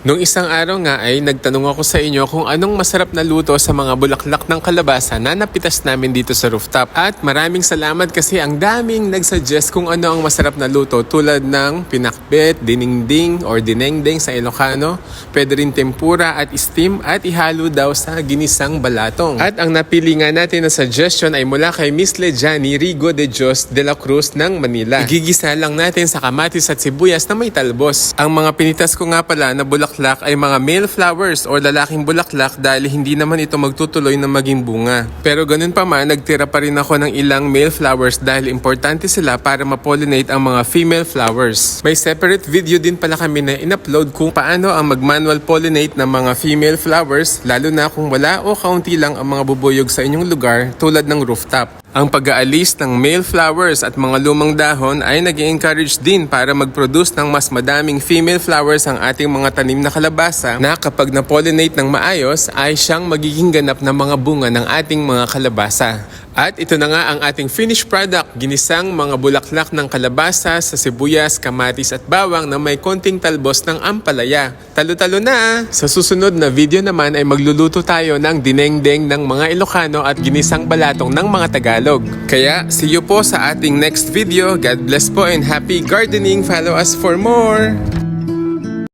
Nung isang araw nga ay nagtanong ako sa inyo kung anong masarap na luto sa mga bulaklak ng kalabasa na napitas namin dito sa rooftop. At maraming salamat kasi ang daming nagsuggest kung ano ang masarap na luto tulad ng pinakbet, dinengding or dinengdeng sa Ilocano. Pwede rin tempura at steam at ihalo daw sa ginisang balatong. At ang napili nga natin na suggestion ay mula kay Miss Lejani Rigo de Dios de la Cruz ng Manila. Igigisa lang natin sa kamatis at sibuyas na may talbos. Ang mga pinitas ko nga pala na bulaklak ay mga male flowers or lalaking bulaklak dahil hindi naman ito magtutuloy na maging bunga. Pero ganun pa man, nagtira pa rin ako ng ilang male flowers dahil importante sila para ma-pollinate ang mga female flowers. May separate video din pala kami na in-upload kung paano ang mag-manual pollinate ng mga female flowers lalo na kung wala o kaunti lang ang mga bubuyog sa inyong lugar tulad ng rooftop. Ang pag-aalis ng male flowers at mga lumang dahon ay nag-encourage din para mag-produce ng mas madaming female flowers ang ating mga tanim na kalabasa na kapag na-pollinate ng maayos ay siyang magiging ganap na mga bunga ng ating mga kalabasa. At ito na nga ang ating finished product, ginisang mga bulaklak ng kalabasa sa sibuyas, kamatis at bawang na may konting talbos ng ampalaya. Talo-talo na! Sa susunod na video naman ay magluluto tayo ng dinengdeng ng mga Ilocano at ginisang balatong ng mga Tagalog. Kaya see you po sa ating next video. God bless po and happy gardening! Follow us for more!